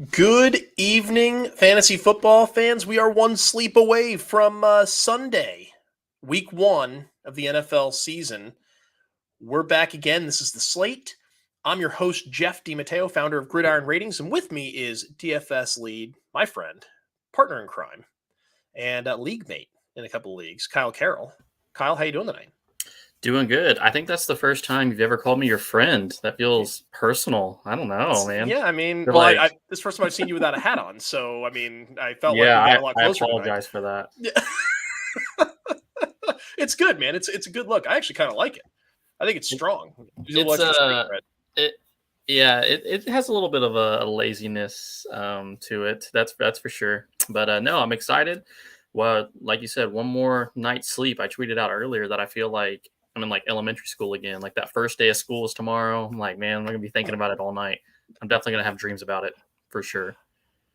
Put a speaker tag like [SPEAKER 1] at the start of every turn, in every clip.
[SPEAKER 1] Good evening, fantasy football fans. We are one sleep away from Sunday, week 1 of the NFL season. We're back again. This is the Slate. I'm your host, Jeff DiMatteo, founder of Gridiron Ratings, and with me is DFS lead, my friend, partner in crime, and league mate in a couple of leagues, Kyle Carroll. Kyle, how you doing tonight?
[SPEAKER 2] Doing good. I think that's the first time you've ever called me your friend. That feels personal. I don't know, man.
[SPEAKER 1] Yeah, I mean,
[SPEAKER 2] You're
[SPEAKER 1] well,
[SPEAKER 2] like,
[SPEAKER 1] this first time I've seen you without a hat on, so I mean, I felt like
[SPEAKER 2] yeah,
[SPEAKER 1] we got a lot
[SPEAKER 2] I
[SPEAKER 1] closer tonight.
[SPEAKER 2] apologize for that.
[SPEAKER 1] Yeah. It's good, man. It's a good look. I actually kind of like it. I think it's strong.
[SPEAKER 2] It has a little bit of a laziness to it. That's for sure. But no, I'm excited. Well, like you said, one more night's sleep. I tweeted out earlier that I feel like I'm in like elementary school again. Like that first day of school is tomorrow. I'm like, man, I'm gonna be thinking about it all night. I'm definitely gonna have dreams about it for sure.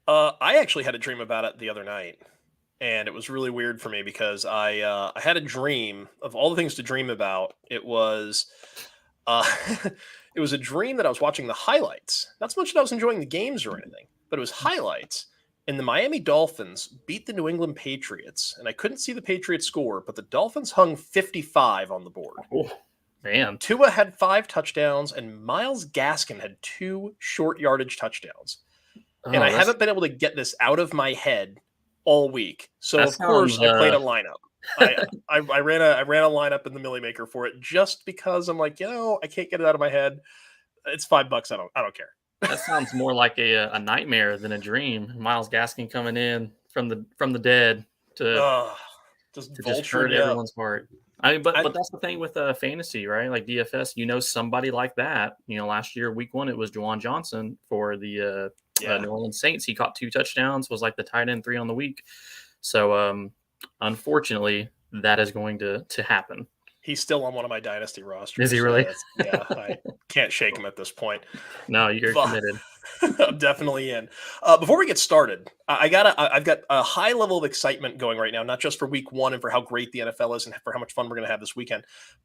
[SPEAKER 1] I actually had a dream about it the other night, and it was really weird for me because I had a dream of all the things to dream about. It was it was a dream that I was watching the highlights. Not so much that I was enjoying the games or anything, but it was highlights. And the Miami Dolphins beat the New England Patriots, and I couldn't see the Patriots score, but the Dolphins hung 55 on the board.
[SPEAKER 2] Oh, man.
[SPEAKER 1] Tua had 5 touchdowns, and Myles Gaskin had 2 short yardage touchdowns. And I haven't been able to get this out of my head all week. So of course I played a lineup. I ran a lineup in the Millie Maker for it just because I'm like, I can't get it out of my head. It's $5. I don't care.
[SPEAKER 2] That sounds more like a nightmare than a dream. Myles Gaskin coming in from the dead to just hurt everyone's heart. But that's the thing with fantasy, right? Like DFS, somebody like that. Last year, week 1, it was Juwan Johnson for the New Orleans Saints. He caught 2 touchdowns, was like the tight end 3 on the week. So unfortunately, that is going to happen.
[SPEAKER 1] He's still on one of my dynasty rosters.
[SPEAKER 2] Is he really?
[SPEAKER 1] Yeah, I can't shake him at this point.
[SPEAKER 2] No, you're committed.
[SPEAKER 1] I'm definitely in. Before we get started, I've got a high level of excitement going right now, not just for week 1 and for how great the NFL is and for how much fun we're going to have this weekend,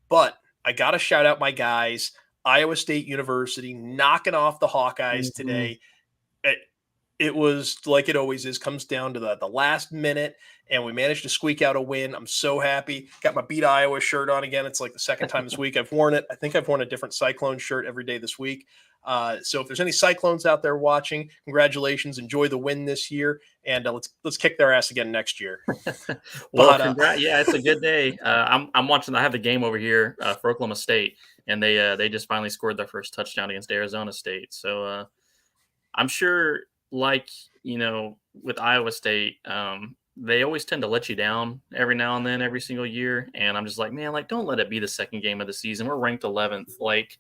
[SPEAKER 1] but I got to shout out my guys, Iowa State University, knocking off the Hawkeyes today. It was like it always is, comes down to the last minute, and we managed to squeak out a win. I'm so happy. Got my Beat Iowa shirt on again. It's like the second time this week I've worn it. I think I've worn a different Cyclone shirt every day this week. So if there's any Cyclones out there watching, congratulations. Enjoy the win this year, and let's kick their ass again next year.
[SPEAKER 2] Well, yeah, it's a good day. I'm watching. I have the game over here for Oklahoma State, and they just finally scored their first touchdown against Arizona State. So I'm sure, like, with Iowa State, they always tend to let you down every now and then, every single year. And I'm just like, man, like, don't let it be the second game of the season. We're ranked 11th. Like,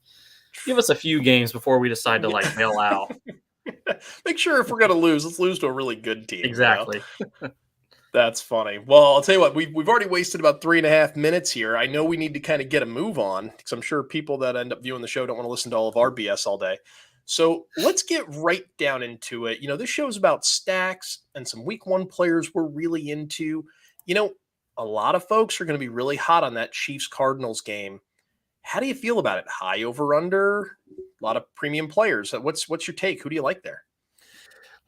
[SPEAKER 2] give us a few games before we decide to, like, bail out.
[SPEAKER 1] Make sure if we're going to lose, let's lose to a really good team.
[SPEAKER 2] Exactly.
[SPEAKER 1] That's funny. Well, I'll tell you what, we've already wasted about 3.5 minutes here. I know we need to kind of get a move on because I'm sure people that end up viewing the show don't want to listen to all of our BS all day. So let's get right down into it. This show is about stacks and some week 1 players we're really into. A lot of folks are going to be really hot on that Chiefs-Cardinals game. How do you feel about it? High over under? A lot of premium players. What's your take? Who do you like there?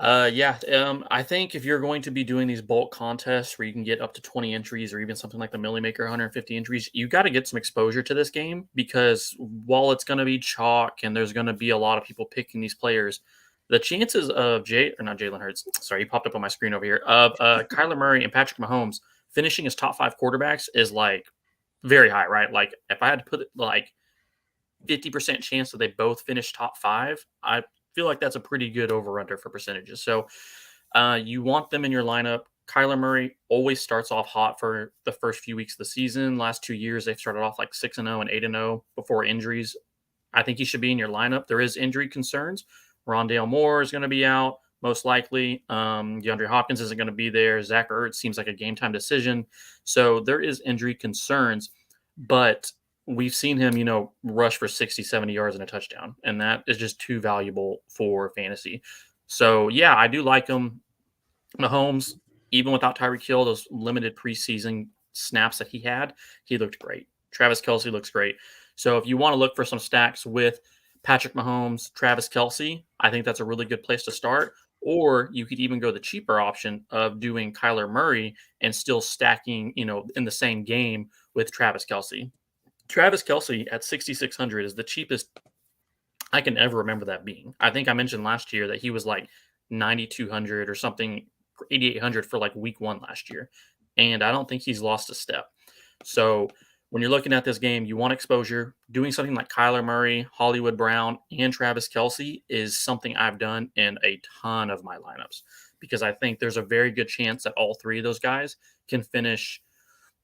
[SPEAKER 2] I think if you're going to be doing these bulk contests where you can get up to 20 entries or even something like the Millie Maker 150 entries, you got to get some exposure to this game, because while it's going to be chalk and there's going to be a lot of people picking these players, the chances of Jalen Hurts, sorry, he popped up on my screen over here, of Kyler Murray and Patrick Mahomes finishing as top 5 quarterbacks is like very high, right? Like if I had to put it like 50% chance that they both finish top 5, I feel like that's a pretty good over-under for percentages. So you want them in your lineup. Kyler Murray always starts off hot for the first few weeks of the season. Last 2 years, they've started off like 6-0 and 8-0 before injuries. I think he should be in your lineup. There is injury concerns. Rondale Moore is going to be out, most likely. DeAndre Hopkins isn't going to be there. Zach Ertz seems like a game-time decision. So there is injury concerns, but we've seen him, rush for 60, 70 yards and a touchdown, and that is just too valuable for fantasy. So, yeah, I do like him. Mahomes, even without Tyreek Hill, those limited preseason snaps that he had, he looked great. Travis Kelce looks great. So if you want to look for some stacks with Patrick Mahomes, Travis Kelce, I think that's a really good place to start. Or you could even go the cheaper option of doing Kyler Murray and still stacking, in the same game with Travis Kelce. Travis Kelce at 6,600 is the cheapest I can ever remember that being. I think I mentioned last year that he was like 9,200 or something, 8,800 for like week 1 last year. And I don't think he's lost a step. So when you're looking at this game, you want exposure. Doing something like Kyler Murray, Hollywood Brown, and Travis Kelce is something I've done in a ton of my lineups because I think there's a very good chance that all three of those guys can finish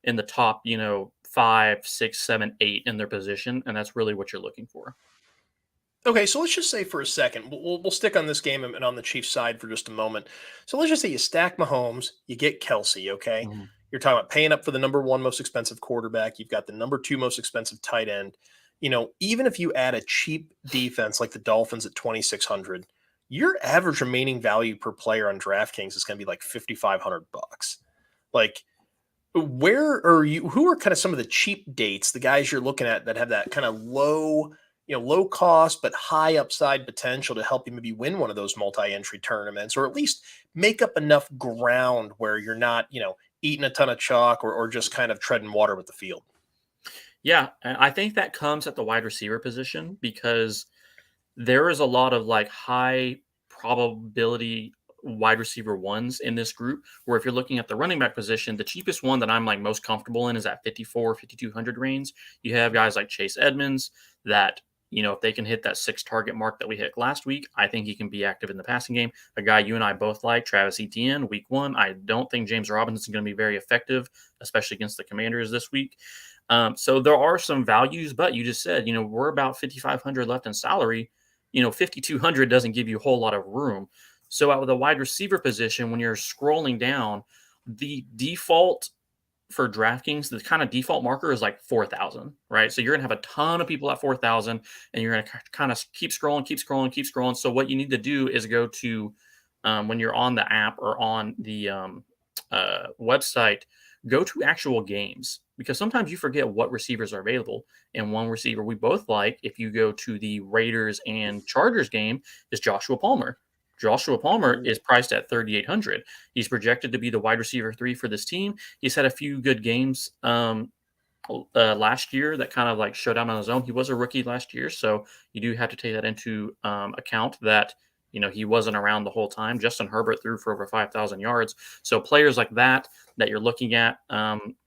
[SPEAKER 2] in the top, 5, 6, 7, 8 in their position. And that's really what you're looking for.
[SPEAKER 1] Okay, so let's just say for a second, we'll stick on this game and on the Chiefs side for just a moment. So let's just say you stack Mahomes, you get Kelce, okay?
[SPEAKER 2] Mhm.
[SPEAKER 1] You're talking about paying up for the number 1 most expensive quarterback. You've got the number 2 most expensive tight end. Even if you add a cheap defense like the Dolphins at 2,600, your average remaining value per player on DraftKings is going to be like $5,500. Like, where are you? Who are kind of some of the cheap dates, the guys you're looking at that have that kind of low cost but high upside potential to help you maybe win one of those multi-entry tournaments, or at least make up enough ground where you're not, eating a ton of chalk or just kind of treading water with the field?
[SPEAKER 2] Yeah, and I think that comes at the wide receiver position because there is a lot of like high probability wide receiver ones in this group. Where if you're looking at the running back position, the cheapest one that I'm like most comfortable in is at 5,200 range. You have guys like Chase Edmonds that, if they can hit that 6 target mark that we hit last week, I think he can be active in the passing game. A guy you and I both like, Travis Etienne, week 1. I don't think James Robinson is going to be very effective, especially against the Commanders this week. So there are some values, but you just said, we're about 5,500 left in salary. 5,200 doesn't give you a whole lot of room. So out of the wide receiver position, when you're scrolling down, the default for DraftKings, the kind of default marker is like 4,000, right? So you're going to have a ton of people at 4,000 and you're going to kind of keep scrolling. So what you need to do is go to, when you're on the app or on the website, go to actual games because sometimes you forget what receivers are available. And one receiver we both like, if you go to the Raiders and Chargers game, is Joshua Palmer. Joshua Palmer is priced at 3,800. He's projected to be the wide receiver 3 for this team. He's had a few good games last year that kind of like showed out on his own. He was a rookie last year, so you do have to take that into account that he wasn't around the whole time. Justin Herbert threw for over 5,000 yards. So players like that you're looking at.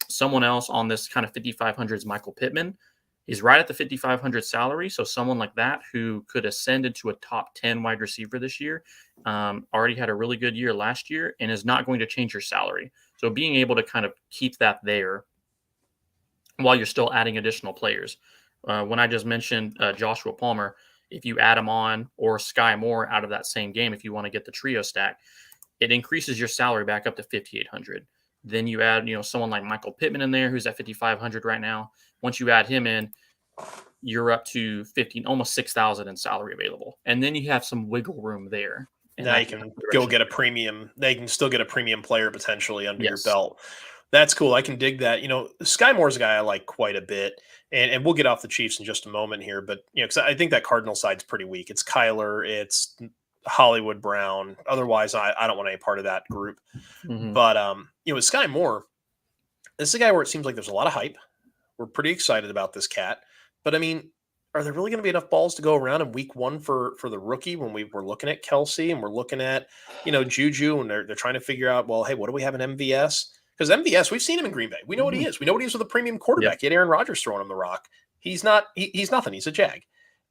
[SPEAKER 2] Someone else on this kind of 5,500 is Michael Pittman. He's right at the 5,500 salary. So someone like that who could ascend into a top 10 wide receiver this year, already had a really good year last year and is not going to change your salary. So being able to kind of keep that there while you're still adding additional players. When I just mentioned Joshua Palmer, if you add him on, or Sky Moore out of that same game, if you want to get the trio stack, it increases your salary back up to 5,800. Then you add, someone like Michael Pittman in there, who's at 5,500 right now. Once you add him in, you're up to 15, almost 6,000 in salary available. And then you have some wiggle room there. And
[SPEAKER 1] Now you can go get a premium. They can still get a premium player potentially under your belt. That's cool. I can dig that. Sky Moore's a guy I like quite a bit. And we'll get off the Chiefs in just a moment here. But, because I think that Cardinal side's pretty weak. It's Kyler. It's Hollywood Brown. Otherwise, I don't want any part of that group.
[SPEAKER 2] Mm-hmm.
[SPEAKER 1] But, with Sky Moore, this is a guy where it seems like there's a lot of hype. We're pretty excited about this cat. But, I mean, are there really going to be enough balls to go around in week 1 for the rookie when we're looking at Kelce and we're looking at, Juju, and they're trying to figure out, well, hey, what do we have in MVS? Because MVS, we've seen him in Green Bay. We know what he is. We know what he is with a premium quarterback.
[SPEAKER 2] Yep.
[SPEAKER 1] He had Aaron Rodgers throwing him the rock. He's nothing. He's a jag.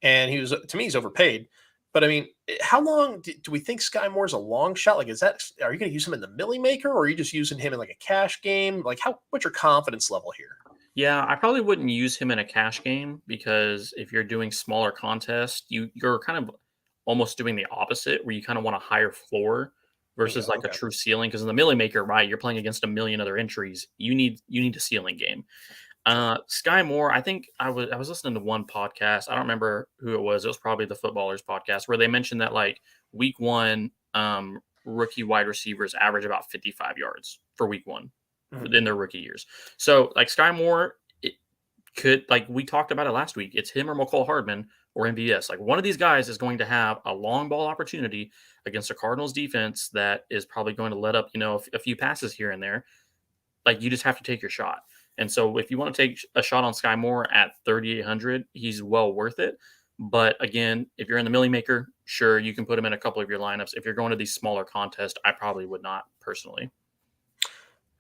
[SPEAKER 1] And to me, he's overpaid. But I mean, how long do we think Sky Moore's a long shot? Like, are you going to use him in the Millie Maker, or are you just using him in like a cash game? Like, what's your confidence level here?
[SPEAKER 2] Yeah, I probably wouldn't use him in a cash game because if you're doing smaller contests, you're kind of almost doing the opposite, where you kind of want a higher floor versus a true ceiling. Because in the Millie Maker, right, you're playing against a million other entries. You need a ceiling game. Sky Moore, I think I was listening to one podcast. I don't remember who it was. It was probably the Footballers podcast, where they mentioned that like week 1, rookie wide receivers average about 55 yards for week 1 in their rookie years. So like Sky Moore, it could, like we talked about it last week, it's him or McCole Hardman. or MVS. Like one of these guys is going to have a long ball opportunity against a Cardinals defense that is probably going to let up, a few passes here and there. Like you just have to take your shot. And so if you want to take a shot on Sky Moore at 3,800, he's well worth it. But again, if you're in the Millie Maker, sure, you can put him in a couple of your lineups. If you're going to these smaller contests, I probably would not personally.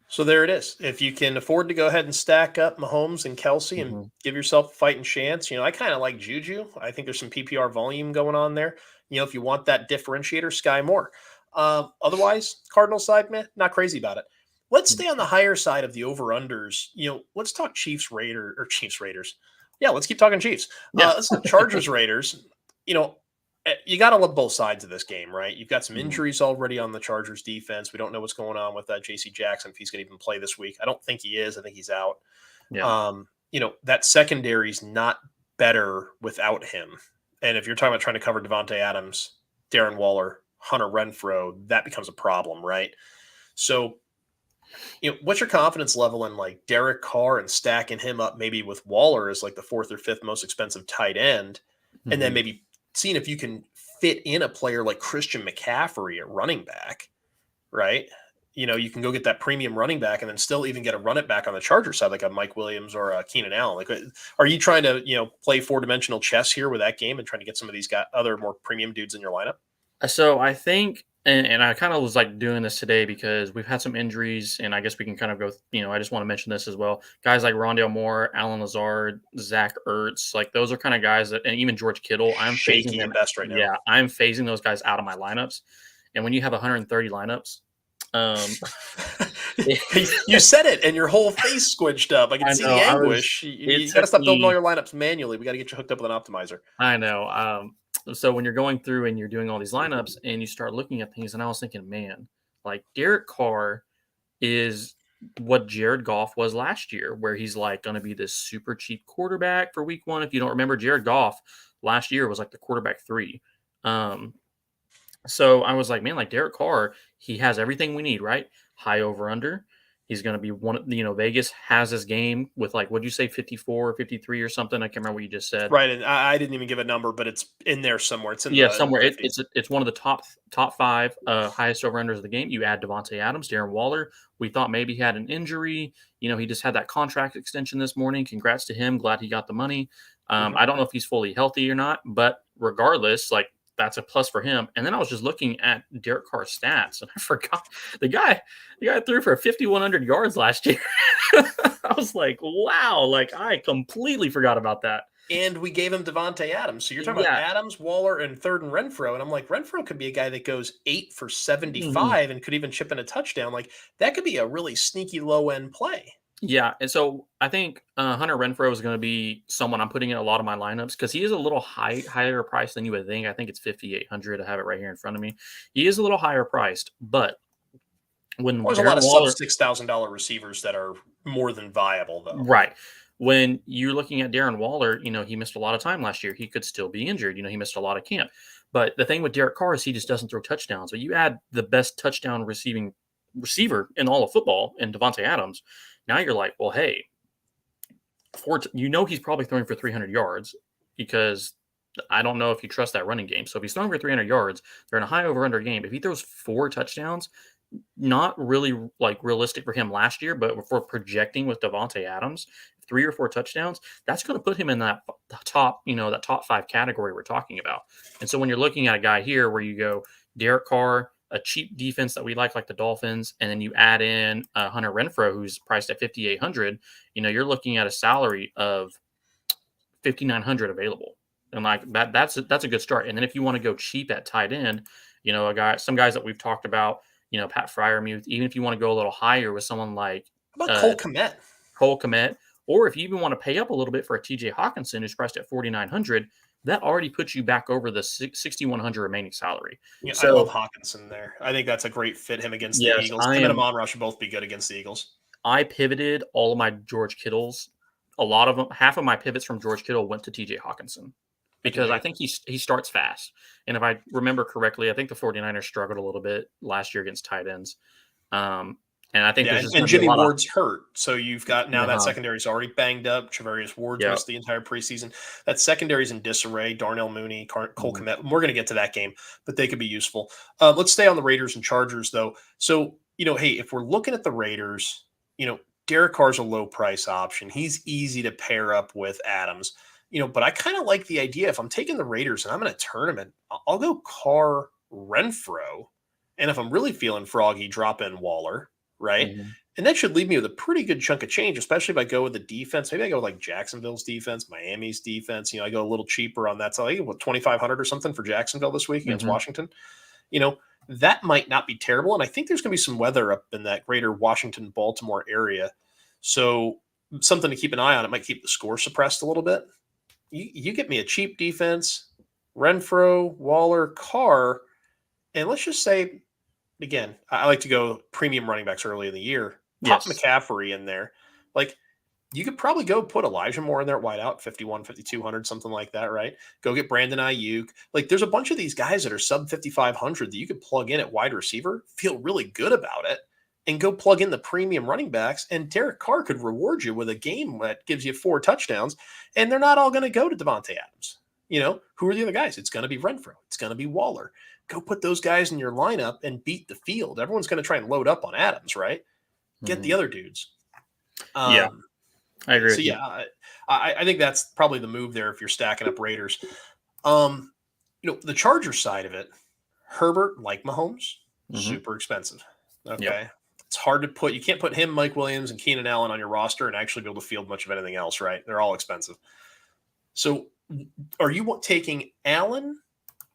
[SPEAKER 1] So there it is. If you can afford to go ahead and stack up Mahomes and Kelsey and give yourself a fighting chance, I kind of like Juju. I think there's some PPR volume going on there. If you want that differentiator, Sky Moore. Otherwise, Cardinal side, not crazy about it. Let's stay on the higher side of the over-unders. Let's talk Chiefs Raiders. Yeah, let's keep talking Chiefs.
[SPEAKER 2] Yeah.
[SPEAKER 1] Let's talk Chargers Raiders. You got to love both sides of this game, right? You've got some injuries already on the Chargers defense. We don't know what's going on with J.C. Jackson, if he's going to even play this week. I don't think he is. I think he's out.
[SPEAKER 2] Yeah.
[SPEAKER 1] That secondary's not better without him. And if you're talking about trying to cover Devontae Adams, Darren Waller, Hunter Renfrow, that becomes a problem, right? So, what's your confidence level in like Derek Carr and stacking him up maybe with Waller as like the fourth or fifth most expensive tight end, and then maybe seeing if you can fit in a player like Christian McCaffrey at running back, right? You can go get that premium running back and then still even get a run it back on the Charger side, like a Mike Williams or a Keenan Allen. Like, are you trying to, play 4-dimensional chess here with that game and trying to get some of these other more premium dudes in your lineup?
[SPEAKER 2] So I think, and I kind of was like doing this today because we've had some injuries, and I guess we can kind of go, I just want to mention this as well. Guys like Rondale Moore, Alan Lazard, Zach Ertz, like those are kind of guys that, and even George Kittle, I'm phasing them
[SPEAKER 1] best right now.
[SPEAKER 2] Yeah, I'm phasing those guys out of my lineups. And when you have 130 lineups,
[SPEAKER 1] you said it, and your whole face squidged up. I can see the anguish. You got to stop building all your lineups manually. We got to get you hooked up with an optimizer.
[SPEAKER 2] I know. So when you're going through and you're doing all these lineups and you start looking at things, and I was thinking, man, like Derek Carr is what Jared Goff was last year, where he's like going to be this super cheap quarterback for week one. If you don't remember, Jared Goff last year was like the quarterback 3. So I was like, man, like Derek Carr, he has everything we need, right? High over under. He's going to be one, Vegas has his game with like, what'd you say, 54 or 53 or something? I can't remember what you just said.
[SPEAKER 1] Right. And I didn't even give a number, but it's in there somewhere. It's in
[SPEAKER 2] somewhere. It's one of the top 5 highest over unders of the game. You add Devontae Adams, Darren Waller. We thought maybe he had an injury. He just had that contract extension this morning. Congrats to him. Glad he got the money. I don't know if he's fully healthy or not, but regardless, like, that's a plus for him. And then I was just looking at Derek Carr's stats, and I forgot the guy threw for 5,100 yards last year. I was like, wow, like I completely forgot about that.
[SPEAKER 1] And we gave him Devontae Adams. So you're talking about Adams, Waller, and third and Renfrow. And I'm like, Renfrow could be a guy that goes 8 for 75 and could even chip in a touchdown. Like that could be a really sneaky low end play.
[SPEAKER 2] Yeah, and so I think Hunter Renfrow is going to be someone I'm putting in a lot of my lineups because he is a little higher priced than you would think. I think it's 5,800. I have it right here in front of me. He is a little higher priced, but when
[SPEAKER 1] there's a lot of $6,000 receivers that are more than viable, though.
[SPEAKER 2] Right. When you're looking at Darren Waller, he missed a lot of time last year. He could still be injured. He missed a lot of camp. But the thing with Derek Carr is he just doesn't throw touchdowns. But you add the best touchdown receiver in all of football in Devontae Adams. Now you're like, well, hey, he's probably throwing for 300 yards because I don't know if you trust that running game. So if he's throwing for 300 yards, they're in a high over-under game. If he throws 4 touchdowns, not really like realistic for him last year, but if we're projecting with Devontae Adams, 3 or 4 touchdowns, that's going to put him in that top, that top 5 category we're talking about. And so when you're looking at a guy here where you go Derek Carr, a cheap defense that we like the Dolphins, and then you add in Hunter Renfrow, who's priced at 5,800, you're looking at a salary of 5,900 available. And like that's a good start. And then if you want to go cheap at tight end, some guys that we've talked about, Pat Freiermuth, even if you want to go a little higher with someone like
[SPEAKER 1] Cole Kmet,
[SPEAKER 2] or if you even want to pay up a little bit for a TJ Hawkinson, who's priced at 4,900, that already puts you back over the 6,100 remaining salary.
[SPEAKER 1] Yeah, so, I love Hawkinson there. I think that's a great fit him against the Eagles. Him and Amon-Ra should both be good against the Eagles.
[SPEAKER 2] I pivoted all of my George Kittles. A lot of them, half of my pivots from George Kittle went to TJ Hawkinson because I think he starts fast. And if I remember correctly, I think the 49ers struggled a little bit last year against tight ends. And And I think
[SPEAKER 1] Yeah,
[SPEAKER 2] there's
[SPEAKER 1] and,
[SPEAKER 2] just
[SPEAKER 1] and
[SPEAKER 2] going to be a
[SPEAKER 1] Jimmy
[SPEAKER 2] lot of
[SPEAKER 1] Ward's hurt, so you've got now that secondary is already banged up. Travarius Ward's
[SPEAKER 2] yeah.
[SPEAKER 1] missed the entire preseason. That secondary's in disarray. Darnell Mooney, Cole
[SPEAKER 2] Mhm.
[SPEAKER 1] Kmet. We're going to get to that game, but they could be useful. Let's stay on the Raiders and Chargers, though. So, hey, if we're looking at the Raiders, Derek Carr's a low price option. He's easy to pair up with Adams, but I kind of like the idea. If I'm taking the Raiders and I'm in a tournament, I'll go Carr Renfro. And if I'm really feeling froggy, drop in Waller, right?
[SPEAKER 2] Mhm.
[SPEAKER 1] And that should leave me with a pretty good chunk of change, especially if I go with the defense. Maybe I go with like Jacksonville's defense, Miami's defense. I go a little cheaper on that. So I get 2,500 or something for Jacksonville this week against
[SPEAKER 2] Mhm.
[SPEAKER 1] Washington. That might not be terrible. And I think there's going to be some weather up in that greater Washington, Baltimore area. So something to keep an eye on. It might keep the score suppressed a little bit. You get me a cheap defense, Renfro, Waller, Carr, and let's just say, again, I like to go premium running backs early in the year. Pop
[SPEAKER 2] Yes.
[SPEAKER 1] McCaffrey in there. Like, you could probably go put Elijah Moore in there at wideout, 51, 5,200, something like that, right? Go get Brandon Ayuk. Like, there's a bunch of these guys that are sub 5,500 that you could plug in at wide receiver, feel really good about it, and go plug in the premium running backs. And Derek Carr could reward you with a game that gives you 4 touchdowns, and they're not all going to go to Devontae Adams. Who are the other guys? It's going to be Renfro. It's going to be Waller. Go put those guys in your lineup and beat the field. Everyone's going to try and load up on Adams, right? Get the other dudes.
[SPEAKER 2] Yeah, I agree
[SPEAKER 1] So
[SPEAKER 2] with you.
[SPEAKER 1] yeah, I think that's probably the move there if you're stacking up Raiders. The Chargers side of it, Herbert, like Mahomes,
[SPEAKER 2] Mhm.
[SPEAKER 1] super expensive. Okay.
[SPEAKER 2] Yep.
[SPEAKER 1] It's hard to put. You can't put him, Mike Williams, and Keenan Allen on your roster and actually be able to field much of anything else, right? They're all expensive. So are you taking Allen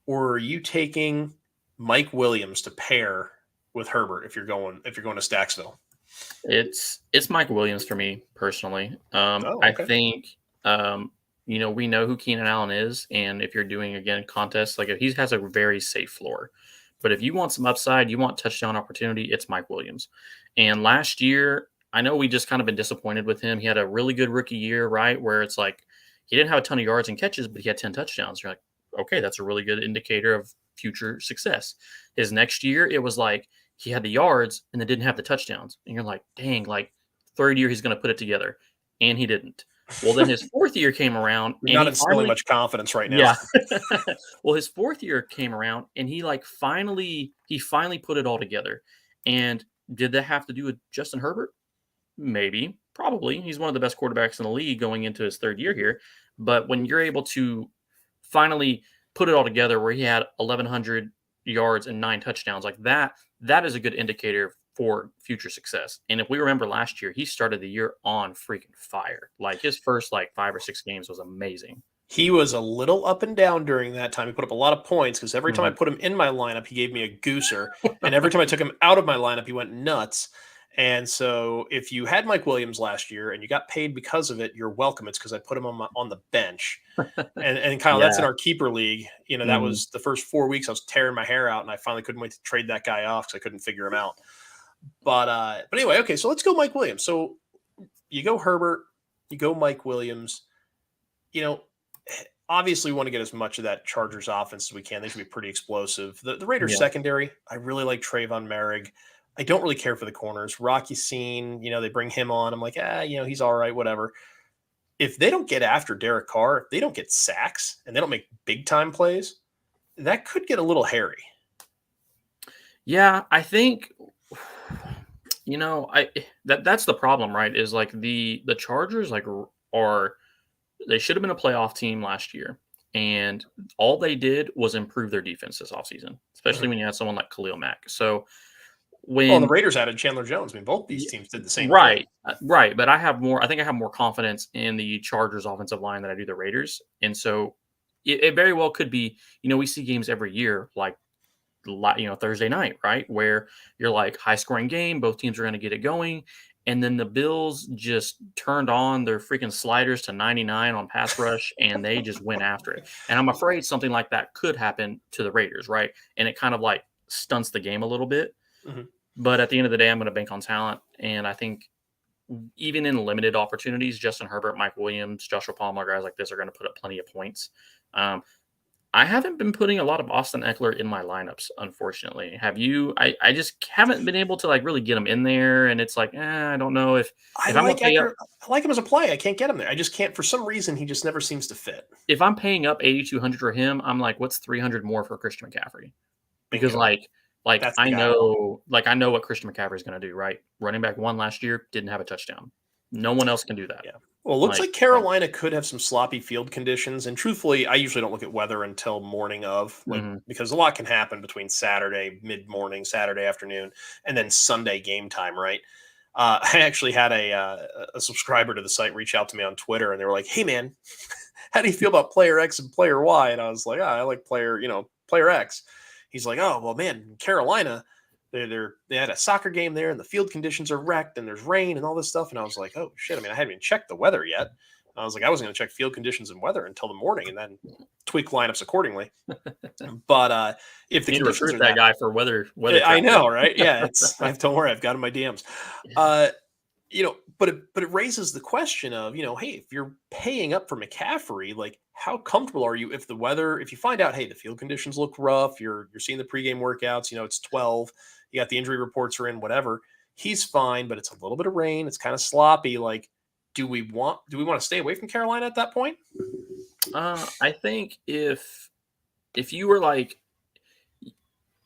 [SPEAKER 1] or are you taking Mike Williams to pair with Herbert if you're going to Stacksville?
[SPEAKER 2] It's Mike Williams for me personally.
[SPEAKER 1] Oh,
[SPEAKER 2] I
[SPEAKER 1] okay.
[SPEAKER 2] think we know who Keenan Allen is, and if you're doing again contests, like if he has a very safe floor, but if you want some upside, you want touchdown opportunity, it's Mike Williams. And last year, I know we just kind of been disappointed with him. He had a really good rookie year, right? Where it's like he didn't have a ton of yards and catches, but he had 10 touchdowns. You're like, okay, that's a really good indicator of future success. His next year, it was like he had the yards and then didn't have the touchdowns. And you're like, dang, like third year he's going to put it together. And he didn't. Well, then his fourth year came around
[SPEAKER 1] You're
[SPEAKER 2] and
[SPEAKER 1] not
[SPEAKER 2] he
[SPEAKER 1] instilling
[SPEAKER 2] finally,
[SPEAKER 1] much confidence right now.
[SPEAKER 2] yeah. Well, his fourth year came around and he finally put it all together. And did that have to do with Justin Herbert? Maybe, probably. He's one of the best quarterbacks in the league going into his third year here. But when you're able to finally put it all together where he had 1,100 yards and 9 touchdowns, like that is a good indicator for future success. And if we remember last year, he started the year on freaking fire. Like his first 5 or 6 games was amazing.
[SPEAKER 1] He was a little up and down during that time. He put up a lot of points because every time I
[SPEAKER 2] Mhm.
[SPEAKER 1] put him in my lineup, he gave me a gooser. And every time I took him out of my lineup, he went nuts. And so if you had Mike Williams last year and you got paid because of it, you're welcome. It's because I put him on the bench. And Kyle, that's in
[SPEAKER 2] Yeah.
[SPEAKER 1] our keeper league. That
[SPEAKER 2] Mhm.
[SPEAKER 1] was the first 4 weeks I was tearing my hair out and I finally couldn't wait to trade that guy off because I couldn't figure him out. But anyway, okay, so let's go Mike Williams. So you go Herbert, you go Mike Williams. Obviously we want to get as much of that Chargers offense as we can. They should be pretty explosive. The Raiders
[SPEAKER 2] Yeah.
[SPEAKER 1] secondary, I really like Trayvon Merrick. I don't really care for the corners. Rocky Scene, they bring him on. I'm like, he's all right, whatever. If they don't get after Derek Carr, if they don't get sacks and they don't make big time plays, that could get a little hairy.
[SPEAKER 2] Yeah, I think that's the problem, right? Is like the Chargers are they should have been a playoff team last year, and all they did was improve their defense this offseason, especially when you had someone like Khalil Mack. So
[SPEAKER 1] And the
[SPEAKER 2] when
[SPEAKER 1] Raiders added Chandler Jones. I mean, both these teams did the same thing.
[SPEAKER 2] right, but I think I have more confidence in the Chargers offensive line than I do the Raiders, and so it very well could be. We see games every year like Thursday night, right? Where you're like high scoring game, both teams are going to get it going. And then the Bills just turned on their freaking sliders to 99 on pass rush and they just went after it. And I'm afraid something like that could happen to the Raiders, right? And it kind of stunts the game a little bit.
[SPEAKER 1] Mm-hmm.
[SPEAKER 2] But at the end of the day, I'm going to bank on talent. And I think even in limited opportunities, Justin Herbert, Mike Williams, Joshua Palmer, guys like this are going to put up plenty of points. I haven't been putting a lot of Austin Eckler in my lineups, unfortunately. Have you? I just haven't been able to like really get him in there, and it's like, I don't know if
[SPEAKER 1] I
[SPEAKER 2] I'm gonna
[SPEAKER 1] like
[SPEAKER 2] pay up
[SPEAKER 1] Eckler. I like him as a play. I can't get him there. I just can't. For some reason, he just never seems to fit.
[SPEAKER 2] if I'm paying up 8,200 for him. I'm like, what's 300 more for Christian McCaffrey? Because
[SPEAKER 1] Bingo. That's the
[SPEAKER 2] I
[SPEAKER 1] guy.
[SPEAKER 2] know what Christian McCaffrey is going to do. Right, running back one last year didn't have a touchdown. No one else can do that.
[SPEAKER 1] Yeah. Well, it looks like Carolina could have some sloppy field conditions. And truthfully, I usually don't look at weather until morning of, because a lot can happen between Saturday, mid-morning, Saturday afternoon, and then Sunday game time, right? I actually had a subscriber to the site reach out to me on Twitter, and they were like, "Hey, man, how do you feel about player X and player Y?" And I was like, I like player X. He's like, "Oh, well, man, Carolina, they had a soccer game there, and the field conditions are wrecked, and there's rain and all this stuff." And I was like, "Oh shit!" I mean, I hadn't even checked the weather yet. I was like, I wasn't going to check field conditions and weather until the morning, and then tweak lineups accordingly. But if the conditions are
[SPEAKER 2] that guy for weather,
[SPEAKER 1] I know, right? Yeah, don't worry, I've got him in my DMs. But it raises the question of, hey, if you're paying up for McCaffrey, like how comfortable are you if you find out, hey, the field conditions look rough, you're seeing the pregame workouts, it's 12, you got the injury reports are in, whatever, he's fine, but it's a little bit of rain, it's kind of sloppy. Like, do we want to stay away from Carolina at that point?
[SPEAKER 2] I think if you were like,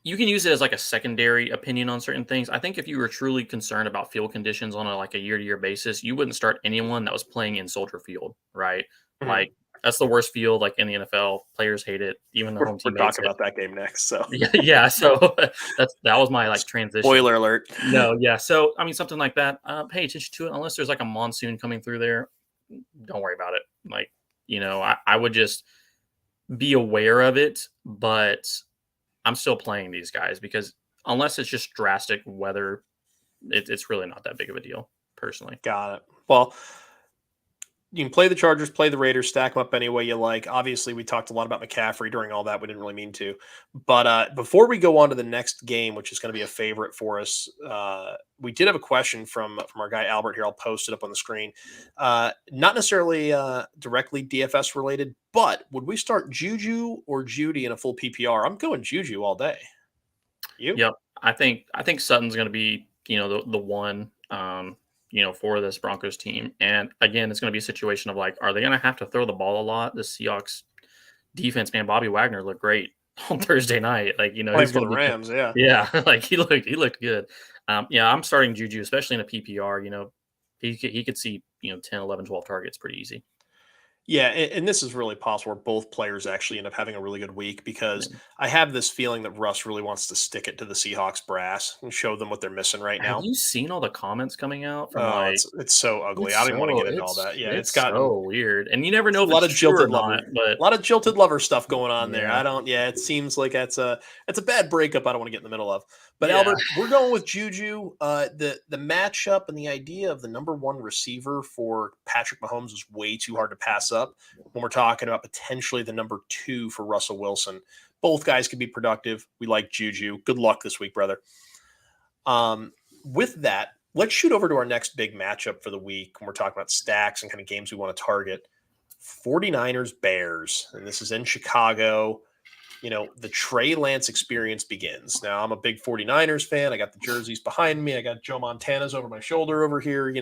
[SPEAKER 2] you can use it as like a secondary opinion on certain things. I think if you were truly concerned about field conditions on a year-to-year basis, you wouldn't start anyone that was playing in Soldier Field, right? Mm-hmm. Like that's the worst field like in the NFL. Players hate it. Even the home team.
[SPEAKER 1] We're talking about that game next. So
[SPEAKER 2] yeah. So that was my like transition.
[SPEAKER 1] Spoiler alert.
[SPEAKER 2] No, yeah. So I mean something like that. Pay attention to it unless there's like a monsoon coming through there. Don't worry about it. Like I would just be aware of it, but I'm still playing these guys because unless it's just drastic weather, it's really not that big of a deal, personally.
[SPEAKER 1] Got it. Well, you can play the Chargers, play the Raiders, stack them up any way you like. Obviously, we talked a lot about McCaffrey during all that. We didn't really mean to. But before we go on to the next game, which is going to be a favorite for us, we did have a question from our guy Albert here. I'll post it up on the screen. Not necessarily directly DFS related, but would we start Juju or Judy in a full PPR? I'm going Juju all day. You?
[SPEAKER 2] Yep. I think Sutton's going to be the one. For this Broncos team. And again, it's going to be a situation of like, are they going to have to throw the ball a lot? The Seahawks defense, man, Bobby Wagner looked great on Thursday night. Like, he's
[SPEAKER 1] for the Rams. Yeah.
[SPEAKER 2] Yeah. Like he looked good. I'm starting Juju, especially in a PPR, he could see, 10, 11, 12 targets pretty easy.
[SPEAKER 1] Yeah, and this is really possible where both players actually end up having a really good week because I have this feeling that Russ really wants to stick it to the Seahawks brass and show them what they're missing right now.
[SPEAKER 2] Have you seen all the comments coming out from
[SPEAKER 1] it's so ugly. I don't even want to get into all that. Yeah, it's got
[SPEAKER 2] so weird, and you never know if
[SPEAKER 1] a lot of jilted
[SPEAKER 2] lover, but
[SPEAKER 1] a lot of jilted lover stuff going on there. It seems like it's a bad breakup. I don't want to get in the middle of. But Albert, we're going with Juju. The matchup and the idea of the number one receiver for Patrick Mahomes is way too hard to pass up when we're talking about potentially the number two for Russell Wilson. Both guys could be productive. We like Juju. Good luck this week, brother. With that, let's shoot over to our next big matchup for the week when we're talking about stacks and kind of games we want to target. 49ers Bears, and this is in Chicago. The Trey Lance experience begins. Now, I'm a big 49ers fan. I got the jerseys behind me. I got Joe Montana's over my shoulder over here.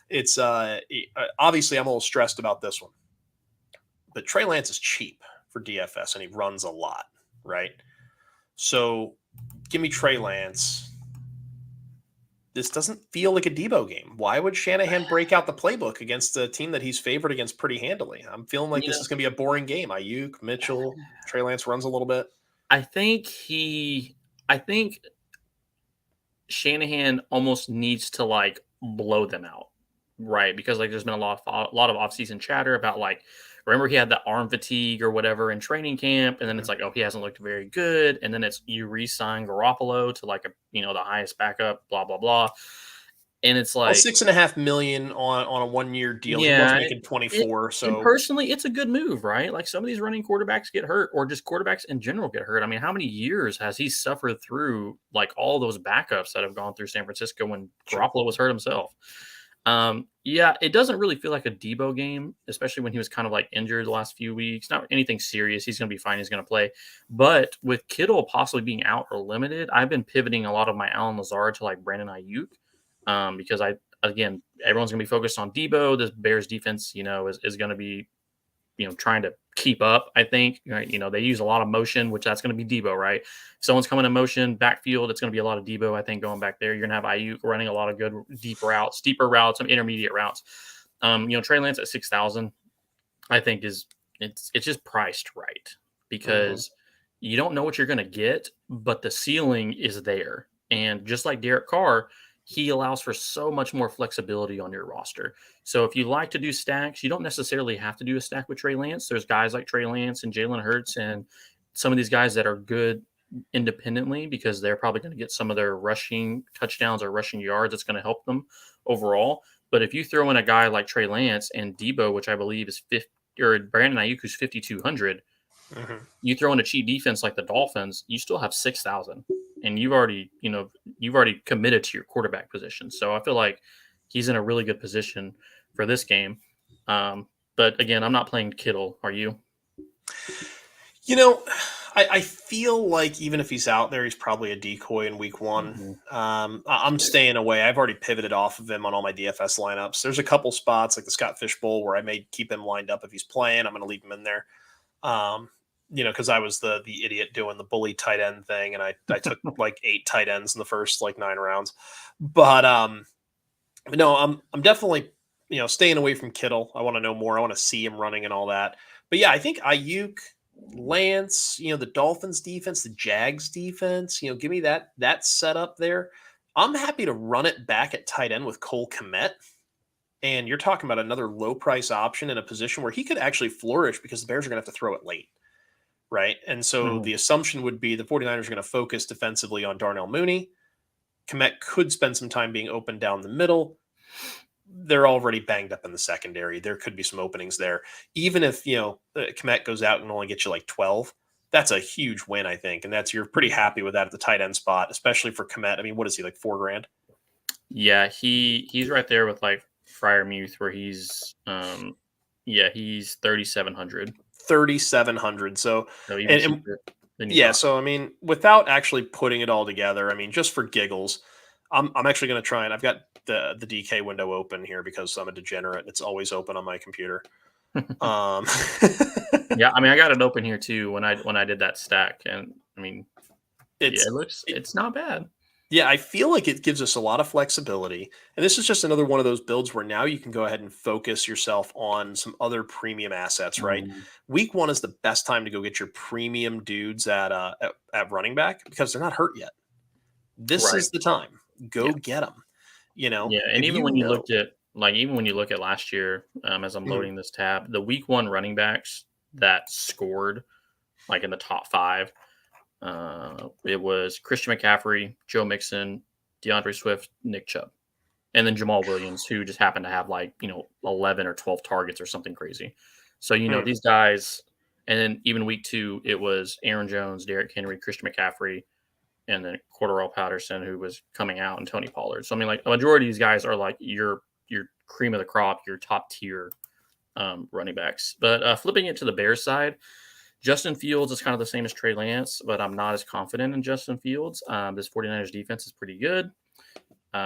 [SPEAKER 1] It's obviously I'm a little stressed about this one. But Trey Lance is cheap for DFS, and he runs a lot, right? So give me Trey Lance. This doesn't feel like a Debo game. Why would Shanahan break out the playbook against a team that he's favored against pretty handily? I'm feeling like this is going to be a boring game. Ayuk, Mitchell, Trey Lance runs a little bit.
[SPEAKER 2] I think Shanahan almost needs to like blow them out, right? Because like there's been a lot of offseason chatter about like, remember he had the arm fatigue or whatever in training camp, and then it's like, he hasn't looked very good, and then it's you re-sign Garoppolo to like the highest backup, blah blah blah, and it's like
[SPEAKER 1] $6.5 million on a 1-year deal. Yeah, he was making 24.
[SPEAKER 2] So personally, it's a good move, right? Like some of these running quarterbacks get hurt, or just quarterbacks in general get hurt. I mean, how many years has he suffered through like all those backups that have gone through San Francisco when Garoppolo was hurt himself? Yeah, it doesn't really feel like a Debo game, especially when he was kind of like injured the last few weeks. Not anything serious. He's going to be fine. He's going to play. But with Kittle possibly being out or limited, I've been pivoting a lot of my Allen Lazard to like Brandon Ayuk, because again, everyone's going to be focused on Debo. This Bears defense, is going to be trying to keep up, I think. Right? They use a lot of motion, which that's going to be Debo, right? If someone's coming in motion, backfield, it's going to be a lot of Debo, I think, going back there. You're going to have Ayuk running a lot of good deeper routes, some intermediate routes. Trey Lance at 6,000, I think it's just priced right because you don't know what you're going to get, but the ceiling is there. And just like Derek Carr, he allows for so much more flexibility on your roster. So if you like to do stacks, you don't necessarily have to do a stack with Trey Lance. There's guys like Trey Lance and Jalen Hurts and some of these guys that are good independently because they're probably going to get some of their rushing touchdowns or rushing yards. That's going to help them overall. But if you throw in a guy like Trey Lance and Debo, which I believe is 50, or Brandon Ayuk, who's 5,200, you throw in a cheap defense like the Dolphins, you still have 6,000. And you've already committed to your quarterback position. So I feel like he's in a really good position for this game. But again, I'm not playing Kittle. Are you?
[SPEAKER 1] I feel like even if he's out there, he's probably a decoy in week one. I'm staying away. I've already pivoted off of him on all my DFS lineups. There's a couple spots like the Scott Fish Bowl where I may keep him lined up if he's playing. I'm going to leave him in there. Because I was the idiot doing the bully tight end thing, and I took like 8 tight ends in the first like 9 rounds. But no, I'm definitely staying away from Kittle. I want to know more. I want to see him running and all that. But yeah, I think Ayuk, Lance, the Dolphins defense, the Jags defense, give me that setup there. I'm happy to run it back at tight end with Cole Kmet. And you're talking about another low price option in a position where he could actually flourish because the Bears are going to have to throw it late. Right. And so the assumption would be the 49ers are going to focus defensively on Darnell Mooney. Kmet could spend some time being open down the middle. They're already banged up in the secondary. There could be some openings there. Even if, Kmet goes out and only gets you like 12, that's a huge win, I think. And you're pretty happy with that at the tight end spot, especially for Kmet. I mean, what is he, like $4,000?
[SPEAKER 2] Yeah, he's right there with like Freiermuth where he's he's 3,700.
[SPEAKER 1] 3,700. So
[SPEAKER 2] yeah.
[SPEAKER 1] So I mean, without actually putting it all together, I mean, just for giggles, I'm actually going to try, and I've got the DK window open here because I'm a degenerate. It's always open on my computer.
[SPEAKER 2] Yeah, I mean, I got it open here too when I did that stack, and I mean, it's not bad.
[SPEAKER 1] Yeah, I feel like it gives us a lot of flexibility. And this is just another one of those builds where now you can go ahead and focus yourself on some other premium assets, right? Week 1 is the best time to go get your premium dudes at running back because they're not hurt yet. This is the time. Go get them.
[SPEAKER 2] Yeah, and even when you look at last year, as I'm loading this tab, the week 1 running backs that scored like in the top 5, it was Christian McCaffrey, Joe Mixon, DeAndre Swift, Nick Chubb, and then Jamal Williams, who just happened to have 11 or 12 targets or something crazy. So, these guys, and then even week 2, it was Aaron Jones, Derrick Henry, Christian McCaffrey, and then Cordarrelle Patterson, who was coming out, and Tony Pollard. So, I mean, a majority of these guys are like your cream of the crop, your top tier running backs. But flipping it to the Bears side, Justin Fields is kind of the same as Trey Lance, but I'm not as confident in Justin Fields. This 49ers defense is pretty good.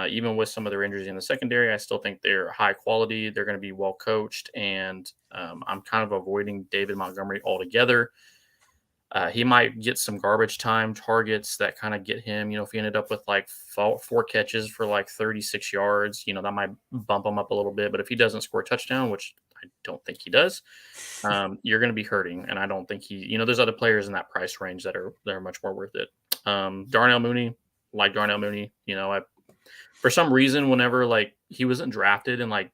[SPEAKER 2] Even with some of their injuries in the secondary, I still think they're high quality. They're going to be well coached, and I'm kind of avoiding David Montgomery altogether. He might get some garbage time targets that kind of get him, if he ended up with like 4 catches for like 36 yards, that might bump him up a little bit. But if he doesn't score a touchdown, which I don't think he does, you're going to be hurting. And I don't think there's other players in that price range that are much more worth it. Darnell Mooney, for some reason, whenever he wasn't drafted in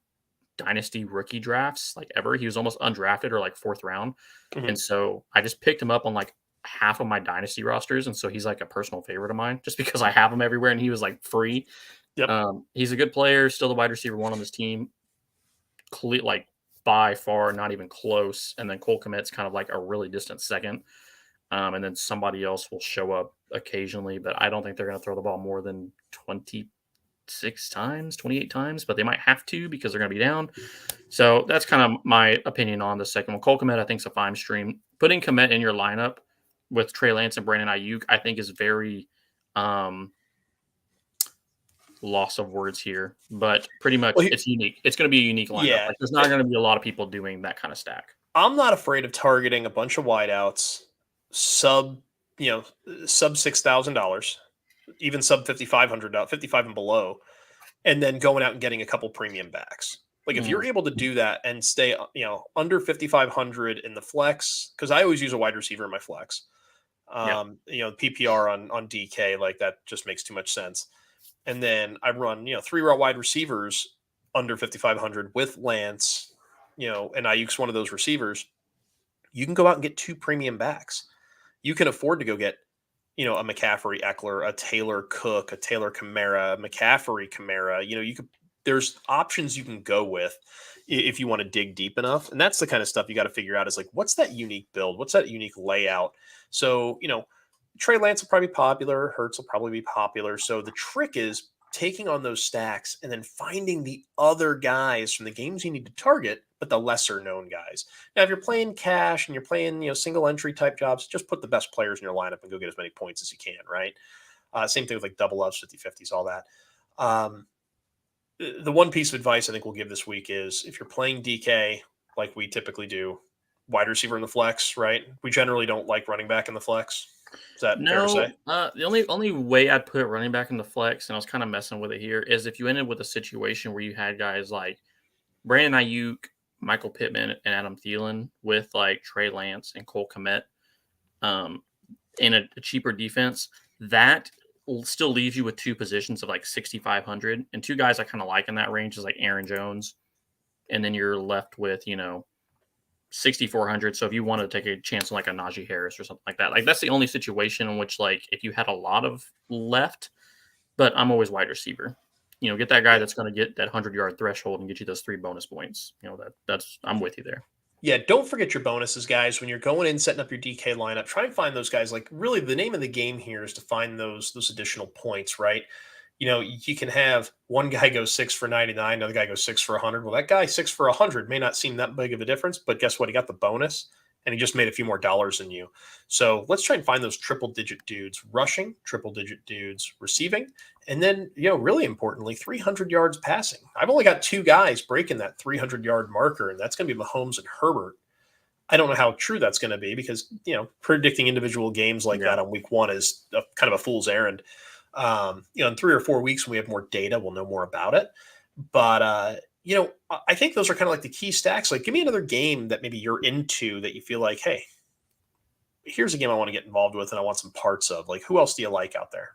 [SPEAKER 2] dynasty rookie drafts ever, he was almost undrafted or 4th round. And so I just picked him up on half of my dynasty rosters. And so he's a personal favorite of mine just because I have him everywhere and he was free.
[SPEAKER 1] Yep.
[SPEAKER 2] He's a good player, still the wide receiver 1 on this team. By far, not even close. And then Cole Kmet's kind of a really distant second. And then somebody else will show up occasionally, but I don't think they're going to throw the ball more than 20 26 times, 28 times, but they might have to because they're going to be down. So that's kind of my opinion on the second one. Cole Kmet, I think, is a fine stream. Putting Kmet in your lineup with Trey Lance and Brandon Ayuk, I think, is very loss of words here, but pretty much it's unique. It's going to be a unique lineup.
[SPEAKER 1] Yeah.
[SPEAKER 2] Like, there's not going to be a lot of people doing that kind of stack.
[SPEAKER 1] I'm not afraid of targeting a bunch of wideouts, sub $6,000, even sub $5,500, 55 and below, and then going out and getting a couple premium backs. Like if you're able to do that and stay, under 5,500 in the flex, because I always use a wide receiver in my flex. PPR on DK, like that just makes too much sense. And then I run, 3 raw wide receivers under 5,500 with Lance, and Ayuk's one of those receivers. You can go out and get 2 premium backs. You can afford to go get, a McCaffrey, Eckler, a Taylor Cook, a Taylor Kamara, McCaffrey Kamara. There's options you can go with if you want to dig deep enough. And that's the kind of stuff you got to figure out is like, what's that unique build? What's that unique layout? So, Trey Lance will probably be popular. Hurts will probably be popular. So the trick is taking on those stacks and then finding the other guys from the games you need to target, but the lesser known guys. Now, if you're playing cash and you're playing, single entry type jobs, just put the best players in your lineup and go get as many points as you can, right? Same thing with like double ups, 50-50s, all that. The one piece of advice I think we'll give this week is if you're playing DK like we typically do, wide receiver in the flex, right? We generally don't like running back in the flex. Is that fair to say?
[SPEAKER 2] The only way I'd put running back in the flex, and I was kind of messing with it here, is if you ended with a situation where you had guys like Brandon Ayuk, Michael Pittman, and Adam Thielen with like Trey Lance and Cole Kmet in a cheaper defense, that still leaves you with 2 positions of like 6,500, and 2 guys I kind of like in that range is like Aaron Jones, and then you're left with 6,400. So if you wanted to take a chance on like a Najee Harris or something like that, like that's the only situation in which like if you had a lot of left, but I'm always wide receiver. Get that guy that's going to get that 100-yard threshold and get you those 3 bonus points. That's I'm with you there.
[SPEAKER 1] Yeah, don't forget your bonuses, guys. When you're going in, setting up your DK lineup, try and find those guys. Like, really, the name of the game here is to find those additional points, right? You can have one guy go 6 for 99, another guy goes 6 for 100. Well, that guy 6 for 100 may not seem that big of a difference, but guess what? He got the bonus, and he just made a few more dollars than you. So let's try and find those triple-digit dudes rushing, triple-digit dudes receiving, and then, really importantly, 300 yards passing. I've only got 2 guys breaking that 300-yard marker, and that's going to be Mahomes and Herbert. I don't know how true that's going to be because, predicting individual games like that on week 1 is kind of a fool's errand. In 3 or 4 weeks when we have more data, we'll know more about it. But, I think those are kind of like the key stacks. Like, give me another game that maybe you're into that you feel like, hey, here's a game I want to get involved with and I want some parts of. Like, who else do you like out there?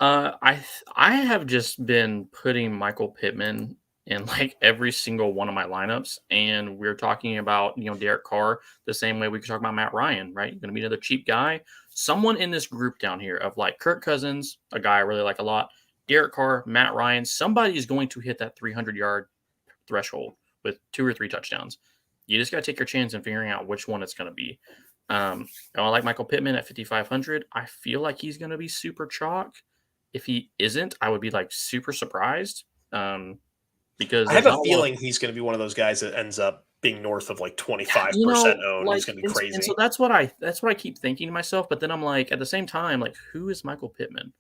[SPEAKER 2] I have just been putting Michael Pittman in like every single one of my lineups, and we're talking about Derek Carr the same way we could talk about Matt Ryan, right? You're going to be another cheap guy. Someone in this group down here of like Kirk Cousins, a guy I really like a lot, Derek Carr, Matt Ryan. Somebody is going to hit that 300-yard threshold with 2 or 3 touchdowns. You just got to take your chance in figuring out which one it's going to be. I like Michael Pittman at 5,500. I feel like he's going to be super chalk. If he isn't, I would be like super surprised because
[SPEAKER 1] I have a feeling he's going to be one of those guys that ends up being north of like 25% owned.
[SPEAKER 2] Like,
[SPEAKER 1] he's going to be crazy.
[SPEAKER 2] And so that's what I keep thinking to myself. But then I'm like, at the same time, like, who is Michael Pittman?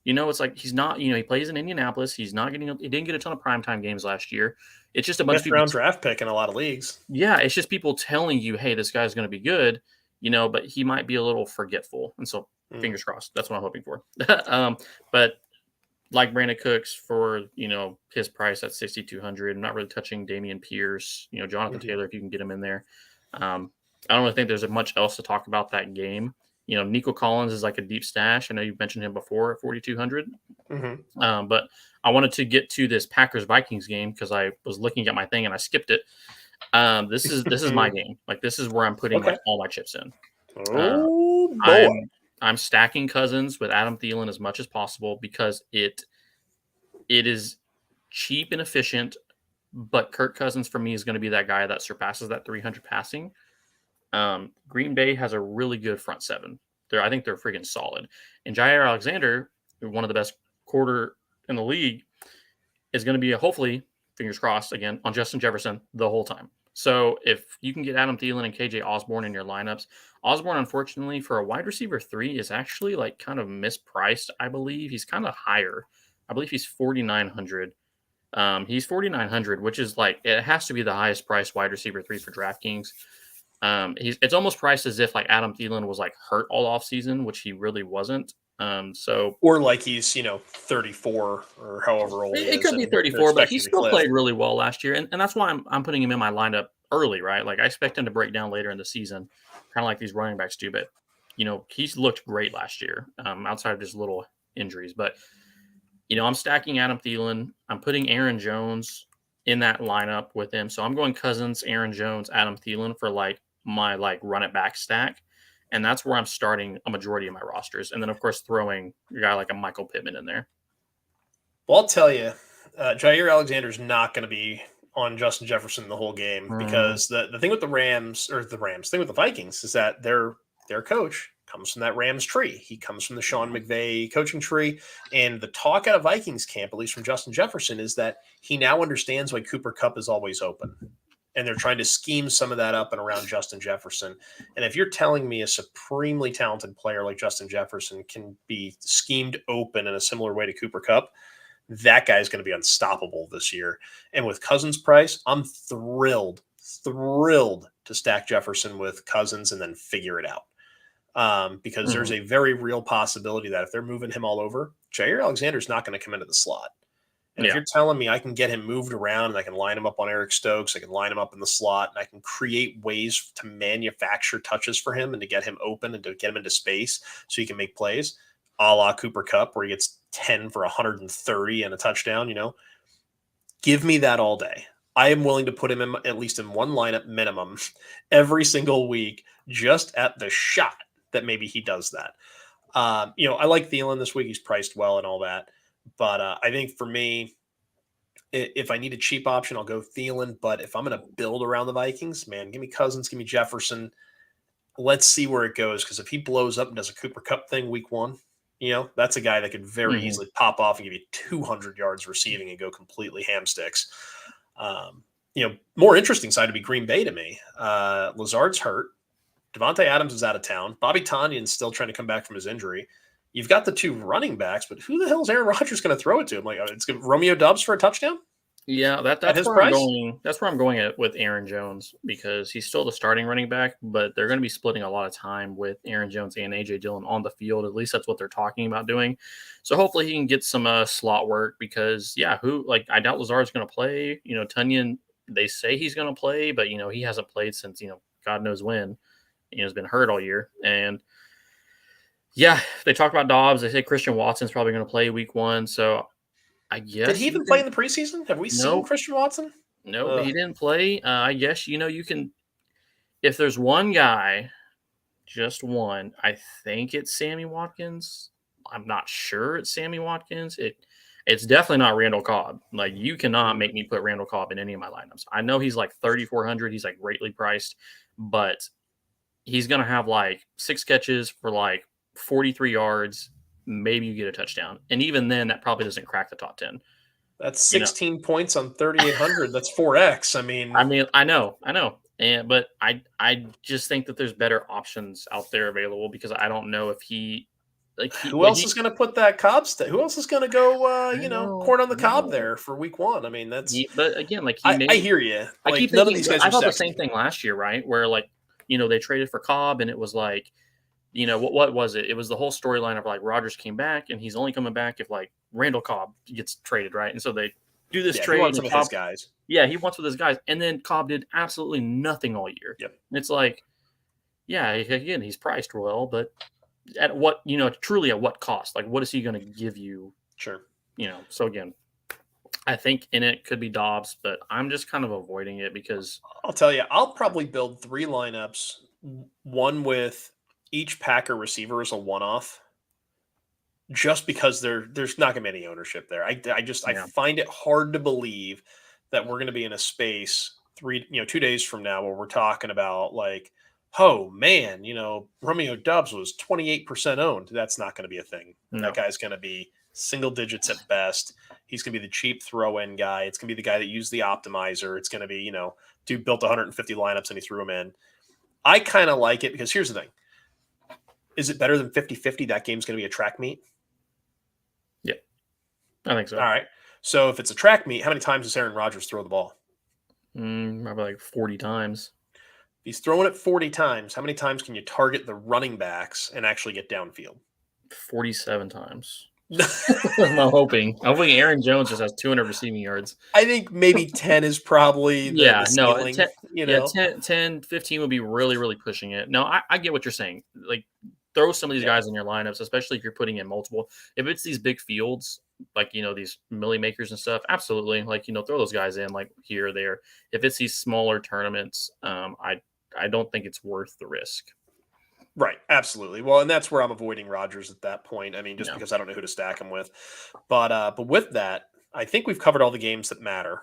[SPEAKER 2] It's like he's not. He plays in Indianapolis. He didn't get a ton of primetime games last year. It's just a bunch of people.
[SPEAKER 1] Round draft pick in a lot of leagues.
[SPEAKER 2] Yeah, it's just people telling you, hey, this guy's going to be good. But he might be a little forgetful, and so fingers crossed. That's what I'm hoping for. But like Brandon Cooks for his price at 6,200. I'm not really touching Damian Pierce. Jonathan Taylor if you can get him in there. I don't really think there's much else to talk about that game. Nico Collins is like a deep stash. I know you mentioned him before at 4,200. But I wanted to get to this Packers Vikings game because I was looking at my thing and I skipped it. This is my game. Like, this is where I'm putting like all my chips in.
[SPEAKER 1] Oh boy.
[SPEAKER 2] I'm stacking Cousins with Adam Thielen as much as possible because it is cheap and efficient, but Kirk Cousins for me is going to be that guy that surpasses that 300 passing. Green Bay has a really good front 7. I think they're freaking solid. And Jair Alexander, one of the best in the league is going to be hopefully, fingers crossed, again, on Justin Jefferson the whole time. So if you can get Adam Thielen and KJ Osborne in your lineups, Osborne, unfortunately, for a wide receiver 3 is actually like kind of mispriced, I believe. He's kind of higher. I believe he's 4,900. He's 4,900, which is like, it has to be the highest priced wide receiver 3 for DraftKings. It's almost priced as if like Adam Thielen was like hurt all off season, which he really wasn't.
[SPEAKER 1] Or like he's 34 or however old he is.
[SPEAKER 2] It could be 34, but he still played really well last year, and that's why I'm putting him in my lineup early, right? Like I expect him to break down later in the season, kind of like these running backs do. But he's looked great last year, outside of just little injuries. But I'm stacking Adam Thielen. I'm putting Aaron Jones in that lineup with him. So I'm going Cousins, Aaron Jones, Adam Thielen for like my like run it back stack. And that's where I'm starting a majority of my rosters. And then, of course, throwing a guy like a Michael Pittman in there.
[SPEAKER 1] Well, I'll tell you, Jair Alexander's not going to be on Justin Jefferson the whole game because the thing with the thing with the Vikings is that their coach comes from that Rams tree. He comes from the Sean McVay coaching tree. And the talk out of Vikings camp, at least from Justin Jefferson, is that he now understands why Cooper Kupp is always open. And they're trying to scheme some of that up and around Justin Jefferson. And if you're telling me a supremely talented player like Justin Jefferson can be schemed open in a similar way to Cooper Kupp, that guy's going to be unstoppable this year. And with Cousins' price, I'm thrilled to stack Jefferson with Cousins and then figure it out. Because there's a very real possibility that if they're moving him all over, Jair Alexander's not going to come into the slot. And if you're telling me I can get him moved around and I can line him up on Eric Stokes, I can line him up in the slot, and I can create ways to manufacture touches for him and to get him open and to get him into space so he can make plays, a la Cooper Kupp, where he gets 10 for 130 and a touchdown, give me that all day. I am willing to put him in at least in one lineup minimum every single week, just at the shot that maybe he does that. I like Thielen this week. He's priced well and all that. But I think for me, if I need a cheap option, I'll go Thielen. But if I'm going to build around the Vikings, man, give me Cousins, give me Jefferson. Let's see where it goes. Because if he blows up and does a Cooper Kupp thing week 1, that's a guy that could very easily pop off and give you 200 yards receiving and go completely hamsticks. More interesting side to be Green Bay to me. Lazard's hurt. Devontae Adams is out of town. Bobby Tonyan's still trying to come back from his injury. You've got the 2 running backs, but who the hell is Aaron Rodgers going to throw it to? I'm like, it's Romeo Doubs for a touchdown?
[SPEAKER 2] Yeah, that's where I'm going. That's where I'm going with Aaron Jones because he's still the starting running back, but they're going to be splitting a lot of time with Aaron Jones and AJ Dillon on the field. At least that's what they're talking about doing. So hopefully he can get some slot work because I doubt Lazard's going to play. Tonyan, they say he's going to play, but he hasn't played since God knows when. He's been hurt all year, and yeah, they talk about Dobbs. They say Christian Watson's probably going to play week 1. So I guess.
[SPEAKER 1] Did he even play in the preseason? Have we seen Christian Watson?
[SPEAKER 2] No, he didn't play. I guess, you can, if there's one guy, just one, I think it's Sammy Watkins. I'm not sure it's Sammy Watkins. It's definitely not Randall Cobb. Like, you cannot make me put Randall Cobb in any of my lineups. I know he's like 3,400. He's like greatly priced, but he's going to have like 6 catches for like 43 yards. Maybe you get a touchdown. And even then, that probably doesn't crack the top 10.
[SPEAKER 1] That's 16 points on 3,800. That's 4X.
[SPEAKER 2] I know. But I just think that there's better options out there available because I don't know if
[SPEAKER 1] who else is going to put that Cobb who else is going to go, corn on the cob there for week 1?
[SPEAKER 2] But again,
[SPEAKER 1] I hear you.
[SPEAKER 2] I keep
[SPEAKER 1] none
[SPEAKER 2] thinking,
[SPEAKER 1] of these guys
[SPEAKER 2] I
[SPEAKER 1] are
[SPEAKER 2] thought
[SPEAKER 1] sexy.
[SPEAKER 2] the same thing last year, right? Where they traded for Cobb and it was like, what was it? It was the whole storyline of like Rodgers came back and he's only coming back if like Randall Cobb gets traded, right? And so they do this trade.
[SPEAKER 1] He wants some of his guys.
[SPEAKER 2] Yeah, he wants with his guys. And then Cobb did absolutely nothing all year.
[SPEAKER 1] Yep.
[SPEAKER 2] And it's like, yeah, again, he's priced well, but at what, truly at what cost? Like, what is he going to give you?
[SPEAKER 1] Sure.
[SPEAKER 2] So again, I think in it could be Dobbs, but I'm just kind of avoiding it because
[SPEAKER 1] I'll tell you, I'll probably build 3 lineups, one with each Packer receiver is a one-off, just because there's not going to be any ownership there. I find it hard to believe that we're going to be in a space 2 days from now where we're talking about like oh man, Romeo Dubs was 28% owned. That's not going to be a thing.
[SPEAKER 2] No.
[SPEAKER 1] That guy's going to be single digits at best. He's going to be the cheap throw-in guy. It's going to be the guy that used the optimizer. It's going to be, dude built 150 lineups and he threw them in. I kind of like it because here's the thing. Is it better than 50-50? That game's going to be a track meet?
[SPEAKER 2] Yeah, I think so.
[SPEAKER 1] All right. So if it's a track meet, how many times does Aaron Rodgers throw the ball?
[SPEAKER 2] Probably like 40 times.
[SPEAKER 1] If he's throwing it 40 times, how many times can you target the running backs and actually get downfield?
[SPEAKER 2] 47 times. I'm hoping Aaron Jones just has 200 receiving yards.
[SPEAKER 1] I think maybe 10 is probably the ceiling,
[SPEAKER 2] 10, 15 would be really, really pushing it. No, I get what you're saying. Like, throw some of these guys in your lineups, especially if you're putting in multiple. If it's these big fields, like, these millie makers and stuff, absolutely. Like, throw those guys in like here or there. If it's these smaller tournaments, I don't think it's worth the risk.
[SPEAKER 1] Right. Absolutely. Well, and that's where I'm avoiding Rodgers at that point. I mean, just because I don't know who to stack him with. But with that, I think we've covered all the games that matter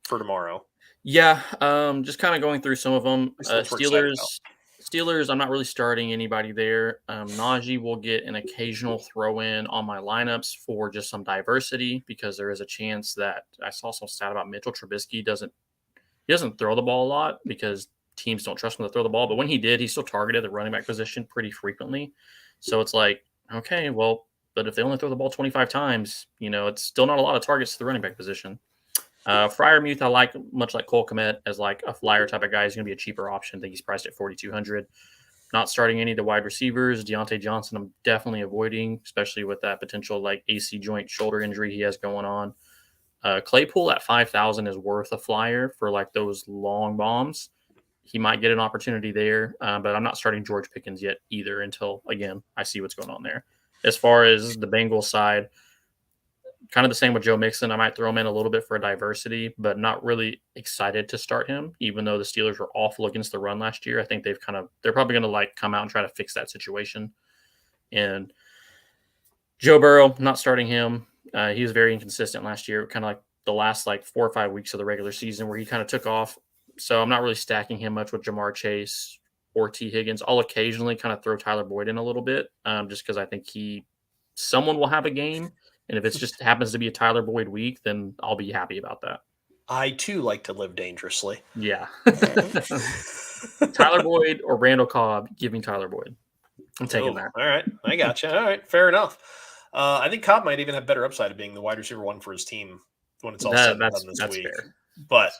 [SPEAKER 1] for tomorrow.
[SPEAKER 2] Yeah. Just kind of going through some of them. Steelers, I'm not really starting anybody there. Najee will get an occasional throw in on my lineups for just some diversity because there is a chance that I saw some stat about Mitchell Trubisky doesn't throw the ball a lot because teams don't trust him to throw the ball. But when he did, he still targeted the running back position pretty frequently. So it's like, okay, well, but if they only throw the ball 25 times, it's still not a lot of targets to the running back position. Freiermuth, I like much like Cole Kmet as like a flyer type of guy. He's going to be a cheaper option. I think he's priced at 4,200. Not starting any of the wide receivers. Deontay Johnson, I'm definitely avoiding, especially with that potential like AC joint shoulder injury he has going on. Claypool at 5,000 is worth a flyer for like those long bombs. He might get an opportunity there, but I'm not starting George Pickens yet either until, again, I see what's going on there. As far as the Bengals side, kind of the same with Joe Mixon. I might throw him in a little bit for diversity, but not really excited to start him, even though the Steelers were awful against the run last year. I think they're probably going to like come out and try to fix that situation. And Joe Burrow, not starting him. He was very inconsistent last year, kind of like the last like 4 or 5 weeks of the regular season where he kind of took off. So I'm not really stacking him much with Jamar Chase or T. Higgins. I'll occasionally kind of throw Tyler Boyd in a little bit just because I think someone will have a game. And if it just happens to be a Tyler Boyd week, then I'll be happy about that.
[SPEAKER 1] I, too, like to live dangerously.
[SPEAKER 2] Yeah. Tyler Boyd or Randall Cobb, give me Tyler Boyd. I'm taking that.
[SPEAKER 1] All right. I got you. All right. Fair enough. I think Cobb might even have better upside of being the wide receiver one for his team when it's all said and done this week.
[SPEAKER 2] Fair.
[SPEAKER 1] But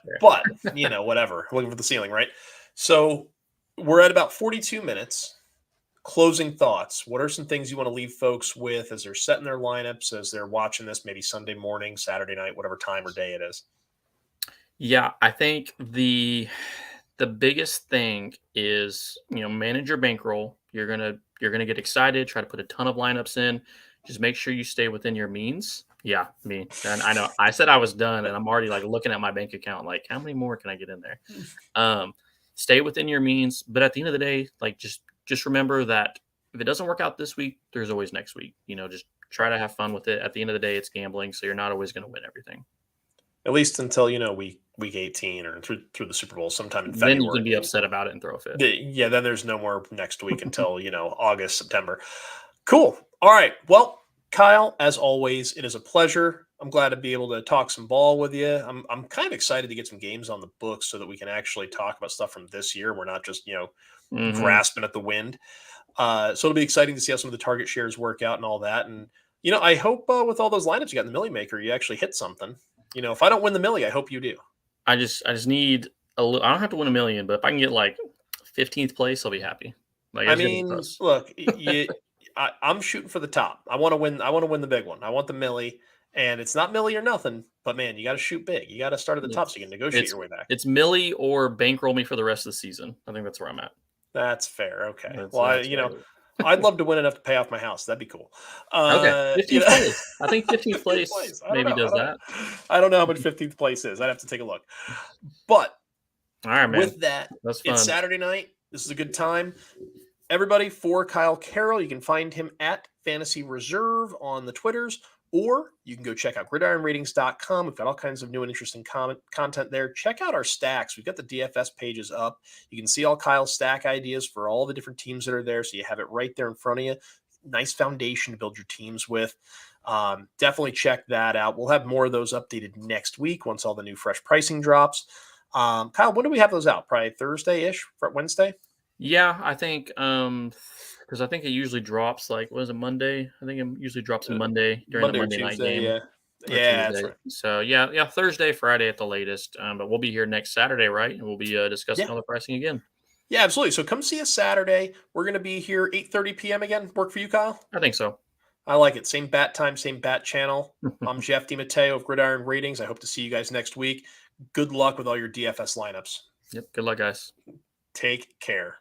[SPEAKER 1] whatever. Looking for the ceiling, right? So we're at about 42 minutes. Closing thoughts. What are some things you want to leave folks with as they're setting their lineups, as they're watching this, maybe Sunday morning, Saturday night, whatever time or day it is?
[SPEAKER 2] Yeah, I think the biggest thing is, manage your bankroll. You're gonna get excited, try to put a ton of lineups in. Just make sure you stay within your means. Yeah, me. And I know I said I was done, and I'm already like looking at my bank account, like how many more can I get in there? Stay within your means, but at the end of the day, like just remember that if it doesn't work out this week, there's always next week. Just try to have fun with it. At the end of the day, it's gambling, so you're not always going to win everything.
[SPEAKER 1] At least until week 18 or through the Super Bowl sometime in February.
[SPEAKER 2] Then you can be upset about it and throw a fit.
[SPEAKER 1] Yeah, then there's no more next week until August, September. Cool. All right. Well, Kyle, as always, it is a pleasure. I'm glad to be able to talk some ball with you. I'm kind of excited to get some games on the books so that we can actually talk about stuff from this year. We're not just grasping at the wind. So it'll be exciting to see how some of the target shares work out and all that. And I hope with all those lineups you got in the Millie Maker, you actually hit something. If I don't win the Millie, I hope you do.
[SPEAKER 2] I just need a little. I don't have to win $1 million, but if I can get like 15th place, I'll be happy. Like,
[SPEAKER 1] look, I'm shooting for the top. I want to win. I want to win the big one. I want the Millie, and it's not Millie or nothing. But man, you got to shoot big. You got to start at the top so you can negotiate your way back.
[SPEAKER 2] It's Millie or bankroll me for the rest of the season. I think that's where I'm at.
[SPEAKER 1] That's fair. Okay. I'd love to win enough to pay off my house. That'd be cool.
[SPEAKER 2] Okay. 15th place. I think 15th place maybe does that.
[SPEAKER 1] I don't know how much 15th place is. I'd have to take a look. But
[SPEAKER 2] all right, man.
[SPEAKER 1] With that, it's Saturday night. This is a good time. Everybody, for Kyle Carroll, you can find him at Fantasy Reserve on the Twitters, or you can go check out gridironratings.com. We've got all kinds of new and interesting content there. Check out our stacks. We've got the DFS pages up. You can see all Kyle's stack ideas for all the different teams that are there, so you have it right there in front of you. Nice foundation to build your teams with. Definitely check that out. We'll have more of those updated next week once all the new fresh pricing drops. Kyle, when do we have those out? Probably Thursday-ish, Wednesday?
[SPEAKER 2] Yeah, I think because I think it usually drops Monday? I think it usually drops Monday during the Monday night game.
[SPEAKER 1] Yeah. Yeah, that's right.
[SPEAKER 2] So yeah, Thursday, Friday at the latest. But we'll be here next Saturday, right? And we'll be discussing all the pricing again.
[SPEAKER 1] Yeah, absolutely. So come see us Saturday. We're going to be here 8:30 p.m. again. Work for you, Kyle?
[SPEAKER 2] I think so.
[SPEAKER 1] I like it. Same bat time, same bat channel. I'm Jeff DiMatteo of Gridiron Ratings. I hope to see you guys next week. Good luck with all your DFS lineups.
[SPEAKER 2] Yep. Good luck, guys.
[SPEAKER 1] Take care.